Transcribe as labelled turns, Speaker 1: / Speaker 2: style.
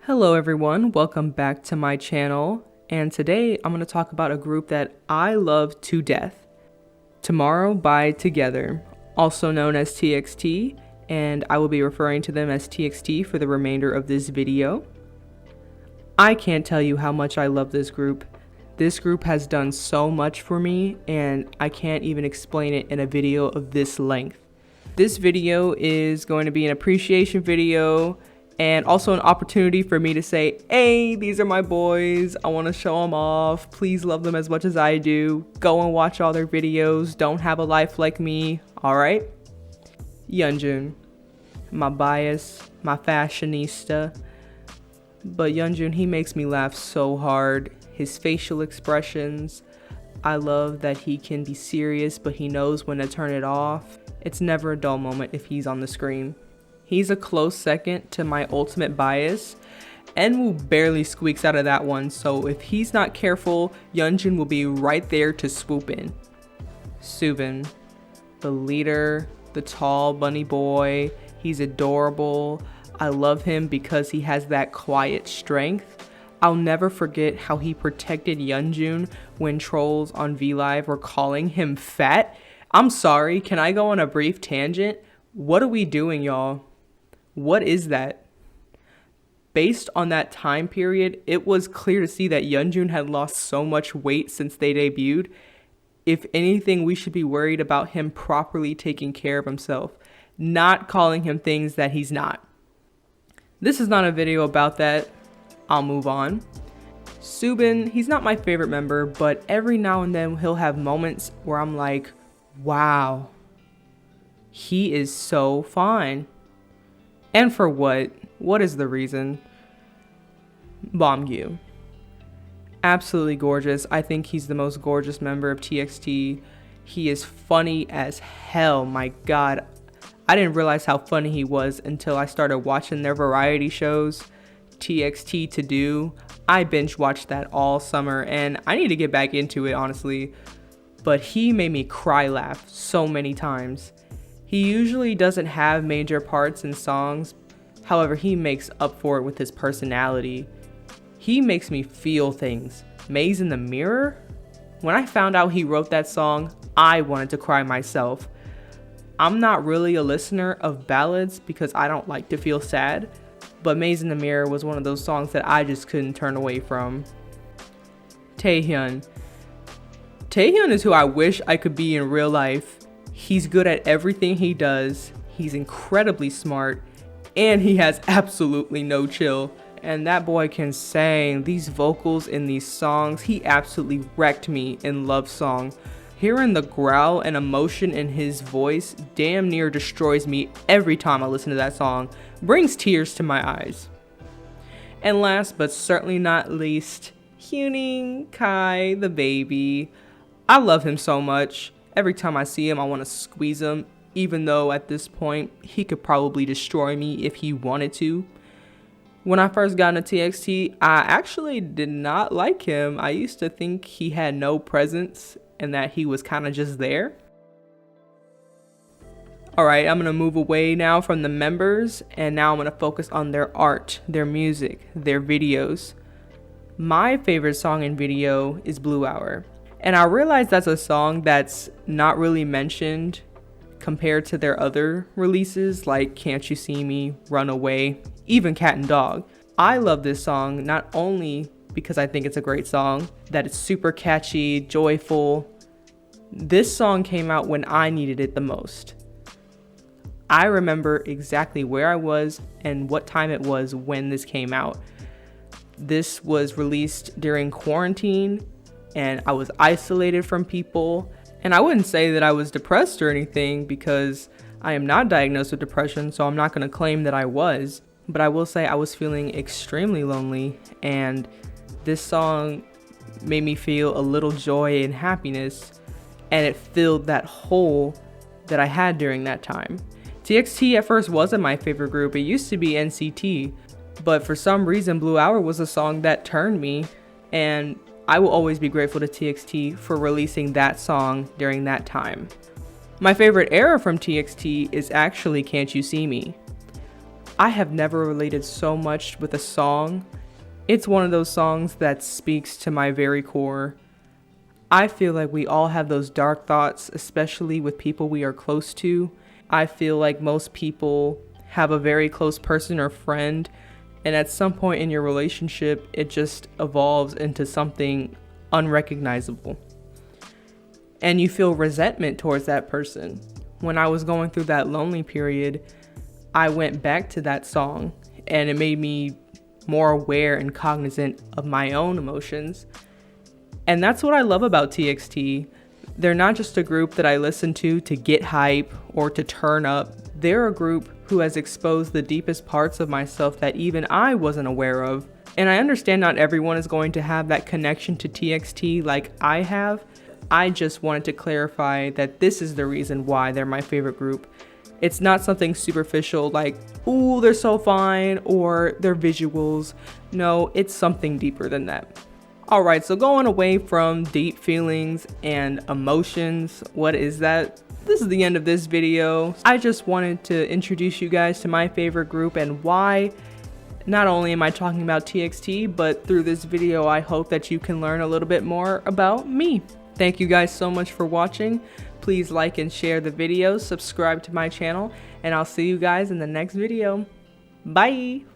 Speaker 1: Hello everyone, welcome back to my channel, and today I'm going to talk about a group that I love to death. Tomorrow by Together, also known as TXT, and I will be referring to them as TXT for the remainder of this video. I can't tell you how much I love this group. This group has done so much for me, and I can't even explain it in a video of this length. This video is going to be an appreciation video, and also an opportunity for me to say, hey, these are my boys. I want to show them off. Please love them as much as I do. Go and watch all their videos. Don't have a life like me. All right? Yeonjun, my bias, my fashionista. But Yeonjun, he makes me laugh so hard. His facial expressions. I love that he can be serious, but he knows when to turn it off. It's never a dull moment if he's on the screen. He's a close second to my ultimate bias, and Woo barely squeaks out of that one, so if he's not careful, Yeonjun will be right there to swoop in. Soobin, the leader, the tall bunny boy, he's adorable. I love him because he has that quiet strength. I'll never forget how he protected Yeonjun when trolls on VLive were calling him fat. I'm sorry, can I go on a brief tangent? What are we doing, y'all? What is that? Based on that time period, it was clear to see that Yeonjun had lost so much weight since they debuted. If anything, we should be worried about him properly taking care of himself, not calling him things that he's not. This is not a video about that. I'll move on. Soobin, he's not my favorite member, but every now and then he'll have moments where I'm like, wow, he is so fine. And for what? What is the reason? Bomgyu. Absolutely gorgeous. I think he's the most gorgeous member of TXT. He is funny as hell. My God. I didn't realize how funny he was until I started watching their variety shows. TXT To Do. I binge watched that all summer and I need to get back into it, honestly. But he made me cry laugh so many times. He usually doesn't have major parts in songs, however he makes up for it with his personality. He makes me feel things. Maze in the Mirror? When I found out he wrote that song, I wanted to cry myself. I'm not really a listener of ballads because I don't like to feel sad, but Maze in the Mirror was one of those songs that I just couldn't turn away from. Taehyun. Taehyun is who I wish I could be in real life. He's good at everything he does, he's incredibly smart, and he has absolutely no chill. And that boy can sing. These vocals in these songs, he absolutely wrecked me in Love Song. Hearing the growl and emotion in his voice damn near destroys me every time I listen to that song, brings tears to my eyes. And last but certainly not least, Hyuning Kai, the baby. I love him so much. Every time I see him, I want to squeeze him, even though at this point, he could probably destroy me if he wanted to. When I first got into TXT, I actually did not like him. I used to think he had no presence and that he was kind of just there. Alright, I'm going to move away now from the members, and now I'm going to focus on their art, their music, their videos. My favorite song and video is Blue Hour. And I realize that's a song that's not really mentioned compared to their other releases like Can't You See Me, Run Away, even Cat and Dog. I love this song not only because I think it's a great song, that it's super catchy, joyful. This song came out when I needed it the most. I remember exactly where I was and what time it was when this came out. This was released during quarantine, and I was isolated from people. And I wouldn't say that I was depressed or anything because I am not diagnosed with depression, so I'm not going to claim that I was. But I will say I was feeling extremely lonely, and this song made me feel a little joy and happiness, and it filled that hole that I had during that time. TXT at first wasn't my favorite group. It used to be NCT, but for some reason Blue Hour was a song that turned me, and I will always be grateful to TXT for releasing that song during that time. My favorite era from TXT is actually Can't You See Me. I have never related so much with a song. It's one of those songs that speaks to my very core. I feel like we all have those dark thoughts, especially with people we are close to. I feel like most people have a very close person or friend, and at some point in your relationship, it just evolves into something unrecognizable. And you feel resentment towards that person. When I was going through that lonely period, I went back to that song, and it made me more aware and cognizant of my own emotions. And that's what I love about TXT. They're not just a group that I listen to get hype or to turn up. They're a group who has exposed the deepest parts of myself that even I wasn't aware of. And I understand not everyone is going to have that connection to TXT like I have. I just wanted to clarify that this is the reason why they're my favorite group. It's not something superficial like, ooh, they're so fine, or their visuals. No, it's something deeper than that. Alright, so going away from deep feelings and emotions, what is that? This is the end of this video. I just wanted to introduce you guys to my favorite group and why. Not only am I talking about TXT, but through this video I hope that you can learn a little bit more about me. Thank you guys so much for watching. Please like and share the video, subscribe to my channel, and I'll see you guys in the next video. Bye!